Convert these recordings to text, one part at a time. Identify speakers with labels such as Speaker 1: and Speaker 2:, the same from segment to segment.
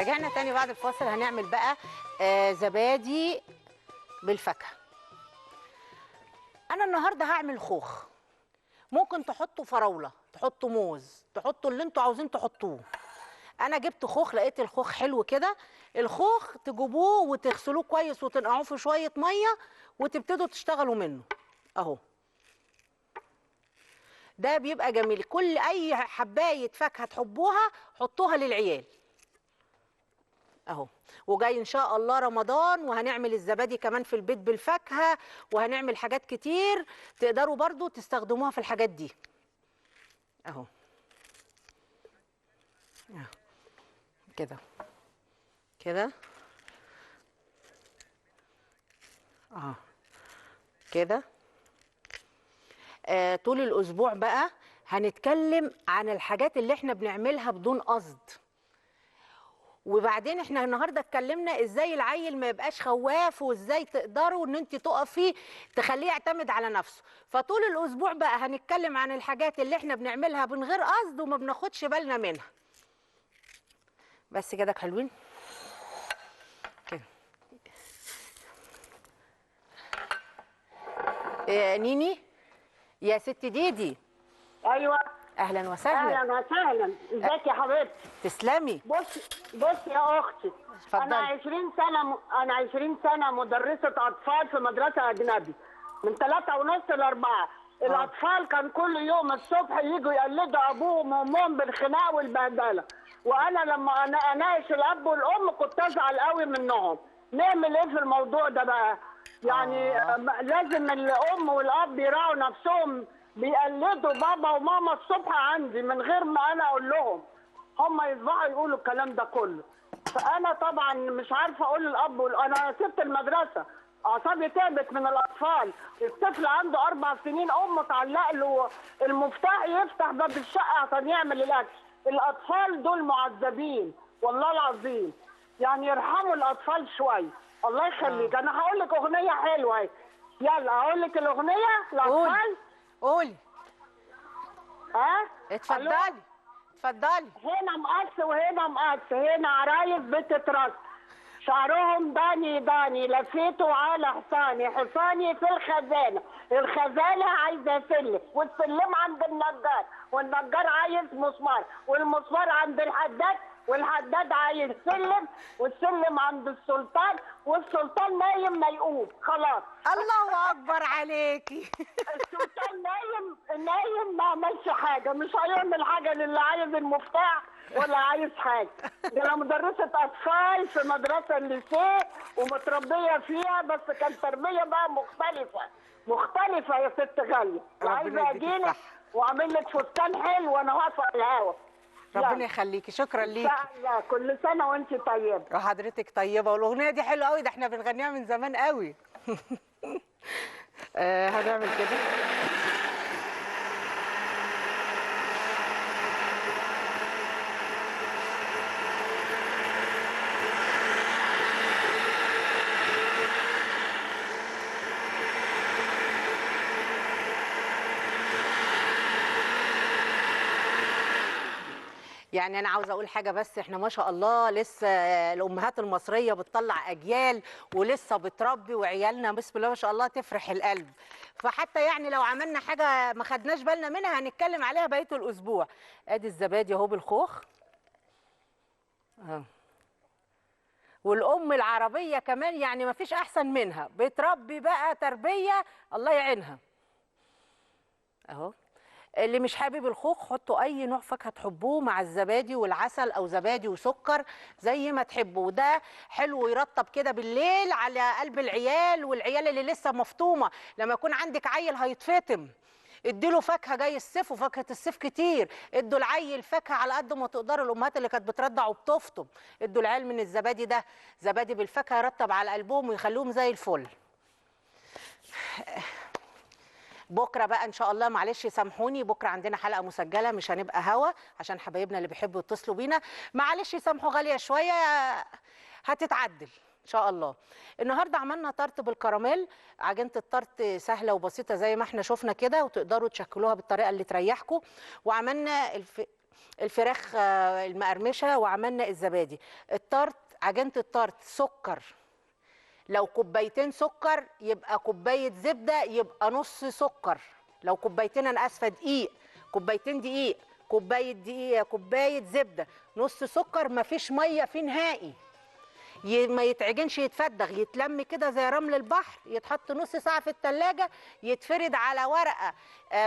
Speaker 1: رجعنا تاني بعد الفاصل. هنعمل بقى زبادي بالفاكهه. انا النهارده هعمل خوخ، ممكن تحطوا فراوله، تحطوا موز، تحطوا اللي انتوا عاوزين تحطوه. انا جبت خوخ، لقيت الخوخ حلو كده. الخوخ تجيبوه وتغسلوه كويس وتنقعوه في شويه ميه وتبتدوا تشتغلوا منه اهو. ده بيبقى جميل. كل اي حبايه فاكهه تحبوها حطوها للعيال اهو. وجاي ان شاء الله رمضان وهنعمل الزبادي كمان في البيت بالفاكهه، وهنعمل حاجات كتير تقدروا برضو تستخدموها في الحاجات دي اهو. كده كده كده. طول الاسبوع بقى هنتكلم عن الحاجات اللي احنا بنعملها بدون قصد. وبعدين احنا النهارده اتكلمنا ازاي العيل ما يبقاش خواف، وازاي تقدروا ان انت تقفي تخليه يعتمد على نفسه. فطول الاسبوع بقى هنتكلم عن الحاجات اللي احنا بنعملها من غير قصد وما بناخدش بالنا منها. بس كده حلوين كده. نيني يا ست ديدي.
Speaker 2: ايوه
Speaker 1: اهلا وسهلا.
Speaker 2: اهلا وسهلا، ازيك يا حبيبتي؟
Speaker 1: تسلمي.
Speaker 2: بص يا اختي،
Speaker 1: اتفضلي.
Speaker 2: انا 20 سنه مدرسه اطفال في مدرسه اجنبي من 3:30 ل4. الاطفال كان كل يوم الصبح يجوا يقلدوا ابوهم وامهم بالخناق والبهدله، وانا لما اناقش الاب والام كنت ازعل قوي منهم. نعمل ايه في الموضوع ده بقى؟ يعني لازم الام والاب يراعوا نفسهم، بيقلدوا بابا وماما الصبح عندي من غير ما انا اقول لهم، هم يصبحوا يقولوا الكلام ده كله. فانا طبعا مش عارفه اقول للاب انا سبت المدرسه، اعصابي تعبت من الاطفال. الطفل عنده 4 سنين امه تعلق له المفتاح يفتح باب الشقه عشان يعمل الاكل. الاطفال دول معذبين والله العظيم، يعني يرحموا الاطفال شويه. الله يخليك. انا هقول لك اغنيه حلوه اهي، يلا اقول لك الاغنيه الاطفال.
Speaker 1: قولي. اتفضلي اتفضلي.
Speaker 2: هنا مقص وهنا مقص، هنا عرايس بتترص، شعرهم داني داني، لفيته على حصاني، حصاني في الخزانه، الخزانه عايزه سلم، والسلم عند النجار، والنجار عايز مسمار، والمسمار عند الحداد، والحداد عايز سلم، والسلم عند السلطان، والسلطان نايم ما يقوم خلاص.
Speaker 1: الله اكبر عليكي.
Speaker 2: السلطان نايم ما عملش حاجه، مش هيعمل حاجه للي عايز المفتاح ولا عايز حاجه. ده انا مدرسه اطفال في مدرسه الليسيه ومتربيه فيها، بس كانت تربيه بقى مختلفه يا ست غاليه. عايزه اجيلك واعمل لك فستان حلو وانا واقفه على الهوا.
Speaker 1: ربنا يخليكي، شكرا ليكي.
Speaker 2: ان شاء الله. كل سنه وانت طيبه.
Speaker 1: وحضرتك طيبه. والاغنيه دي حلوه قوي، ده احنا بنغنيها من زمان قوي. هنعمل كده. يعني أنا عاوزة أقول حاجة بس، إحنا ما شاء الله لسه الأمهات المصرية بتطلع أجيال ولسه بتربي، وعيالنا بسم الله ما شاء الله تفرح القلب. فحتى يعني لو عملنا حاجة ما خدناش بالنا منها هنتكلم عليها بقية الأسبوع. أدي الزبادي أهو بالخوخ. والأم العربية كمان يعني ما فيش أحسن منها، بتربي بقى تربية الله يعينها. أهو. اللي مش حابب الخوخ حطوا اي نوع فاكهه تحبوه مع الزبادي والعسل، او زبادي وسكر زي ما تحبوا. وده حلو يرطب كده بالليل على قلب العيال، والعيال اللي لسه مفطومه. لما يكون عندك عيل هيتفطم اديله فاكهه، جاي الصيف وفاكهه الصيف كتير، ادوا العيل فاكهه على قد ما تقدروا. الامهات اللي كانت بترضع وبتفطم ادوا العيال من الزبادي ده، زبادي بالفاكهه يرطب على قلبهم ويخليهم زي الفل. بكره بقى ان شاء الله، معلش سامحوني، بكره عندنا حلقه مسجله مش هنبقى هوا عشان حبايبنا اللي بيحبوا يتصلوا بينا. معلش سامحوا، غاليه شويه هتتعدل ان شاء الله. النهارده عملنا طرت بالكراميل. عجينه الطرت سهله وبسيطه زي ما احنا شفنا كده، وتقدروا تشكلوها بالطريقه اللي تريحكم. وعملنا الفراخ المقرمشه، وعملنا الزبادي. الطرت، عجينه الطرت سكر، لو كوبايتين سكر يبقى كوبايه زبده يبقى نص سكر. لو كوبايتين، انا اسفه، دقيق، كوبايتين دقيق، كوبايه دقيق، كوبايه زبده، نص سكر، مفيش ميه فيه نهائي. ما يتعجنش، يتفدغ، يتلم كده زي رمل البحر، يتحط نص ساعه في التلاجة، يتفرد على ورقه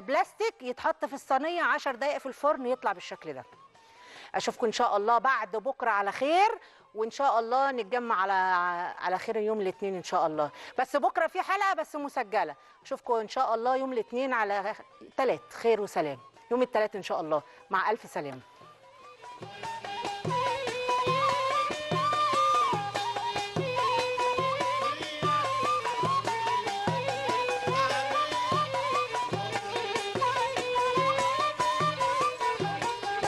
Speaker 1: بلاستيك، يتحط في الصينيه 10 دقائق في الفرن، يطلع بالشكل ده. اشوفكم ان شاء الله بعد بكره على خير، وان شاء الله نتجمع على خير يوم الاثنين ان شاء الله. بس بكره في حلقه بس مسجله. اشوفكم ان شاء الله يوم الاثنين على ثلاث خير وسلام. يوم الثلاث ان شاء الله، مع الف سلامه.